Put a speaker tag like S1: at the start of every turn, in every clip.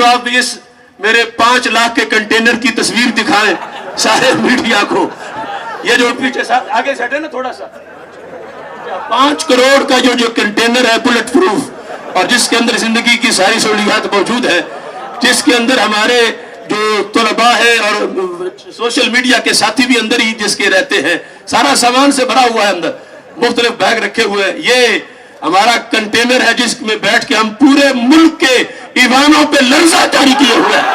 S1: आप इस मेरे 5 लाख के कंटेनर की तस्वीर दिखाएं सारे मीडिया को। ये जो पीछे साथ आगे सेट है ना थोड़ा सा, 5 करोड़ का जो कंटेनर है बुलेट प्रूफ, और जिसके अंदर जिंदगी की सारी सहूलियात मौजूद है, जिसके अंदर हमारे जो तलबा है और सोशल मीडिया के साथी भी अंदर ही जिसके रहते हैं, सारा सामान से भरा हुआ है, अंदर मुख्तलिफ बैग रखे हुए हैं। ये हमारा कंटेनर है जिसमें बैठ के हम पूरे मुल्क के ईवानों पे लर्जा तारी किए हुए हैं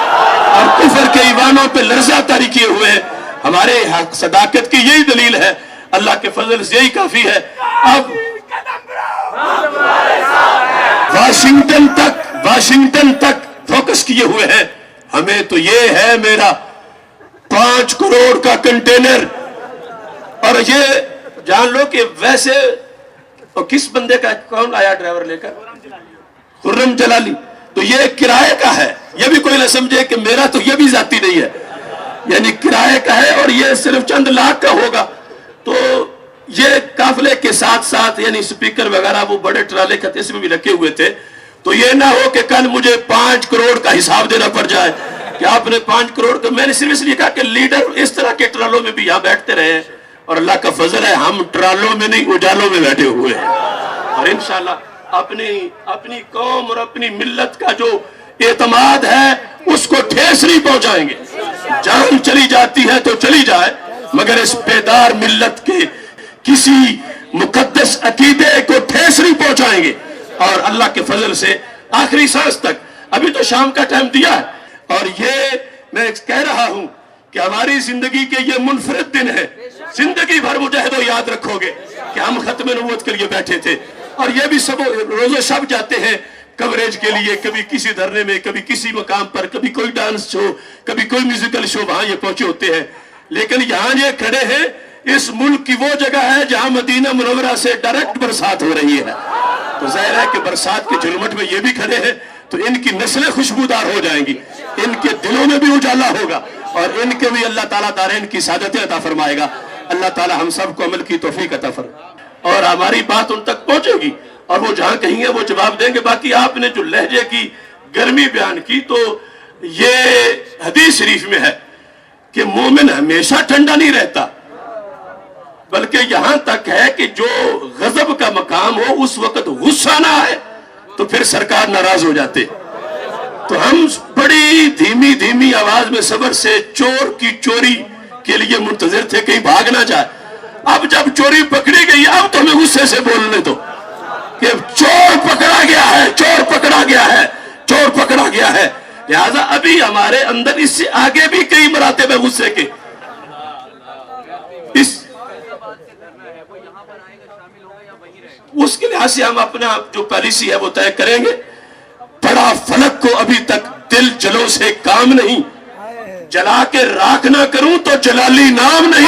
S1: और कुफर के ईवानों पे लर्जा तारी किए हुए हैं। हमारे सदाकत की यही दलील है, अल्लाह के फजल से यही काफी है। अब वाशिंगटन तक फोकस किए हुए हैं। हमें तो ये है मेरा 5 करोड़ का कंटेनर, और ये जान लो कि वैसे तो किस बंदे का, कौन आया ड्राइवर लेकर, खुर्रम जलाली, तो ये किराए का है। ये भी कोई ना समझे कि मेरा तो ये भी जाती नहीं है, यानी किराए का है, और ये सिर्फ चंद लाख का होगा। तो ये काफले के साथ साथ यानी स्पीकर वगैरह वो बड़े ट्राले खत इसमें भी रखे हुए थे। तो ये ना हो कि कल मुझे 5 करोड़ का हिसाब देना पड़ जाए कि आपने 5 करोड़ का। मैंने सिर्फ इसलिए कहा कि लीडर इस तरह के ट्रालों में भी यहाँ बैठते रहे, और अल्लाह का फजल है हम ट्रालों में नहीं उजालों में बैठे हुए हैं, और इंशाल्लाह अपनी कौम और अपनी मिल्लत का जो एतमाद है उसको ठेस नहीं पहुंचाएंगे। जान चली जाती है तो चली जाए, मगर इस बेदार मिल्लत के किसी मुकद्दस अकीदे को ठेस नहीं पहुंचाएंगे। और अल्लाह के फजल से आखिरी सांस तक, अभी तो शाम का टाइम दिया है, और ये मैं कह रहा हूं कि हमारी जिंदगी के ये मुनफरिद दिन है। जिंदगी भर मुजाहिदो याद रखोगे कि हम खत्म नबूवत के लिए बैठे थे, और ये भी सब रोजे सब जाते हैं कवरेज के लिए, कभी किसी धरने में, कभी किसी मकाम पर, कभी कोई डांस शो, कभी कोई म्यूजिकल शो, वहां ये पहुंचे होते हैं। लेकिन यहाँ ये खड़े हैं, इस मुल्क की वो जगह है जहां मदीना मुनव्वरा से डायरेक्ट बरसात हो रही है। तो जाहिर है कि बरसात के झुरमुट में ये भी खड़े हैं, तो इनकी नस्लें खुशबूदार हो जाएंगी, इनके दिलों में भी उजाला होगा, और इनके भी अल्लाह ताला दारैन की सादतें अता फरमाएगा। अल्लाह ताला हम सबको अमल की तौफीक अता फरमाए, और हमारी बात उन तक पहुंचेगी, और वो जहां कहेंगे वो जवाब देंगे। बाकी आपने जो लहजे की गर्मी बयान की, तो ये हदीस शरीफ में है कि मोमिन हमेशा ठंडा नहीं रहता, बल्कि यहां तक है कि जो गजब का मकाम हो उस वक्त गुस्सा ना आए तो फिर सरकार नाराज हो जाते। तो हम बड़ी धीमी धीमी आवाज में सब्र से चोर की चोरी के लिए मुंतजिर थे, कहीं भाग ना जाए। अब जब चोरी पकड़ी गई, अब तो हमें गुस्से से बोलने दो कि चोर पकड़ा गया है, चोर पकड़ा गया है, चोर पकड़ा गया है। लिहाजा अभी हमारे अंदर इससे आगे भी कई मरातब गुस्से के, इस उसके लिहाज से हम अपना जो पॉलिसी है वो तय करेंगे। बड़ा फलक को अभी तक दिल जलों से काम नहीं, जला के राख ना करूं तो जलाली नाम नहीं।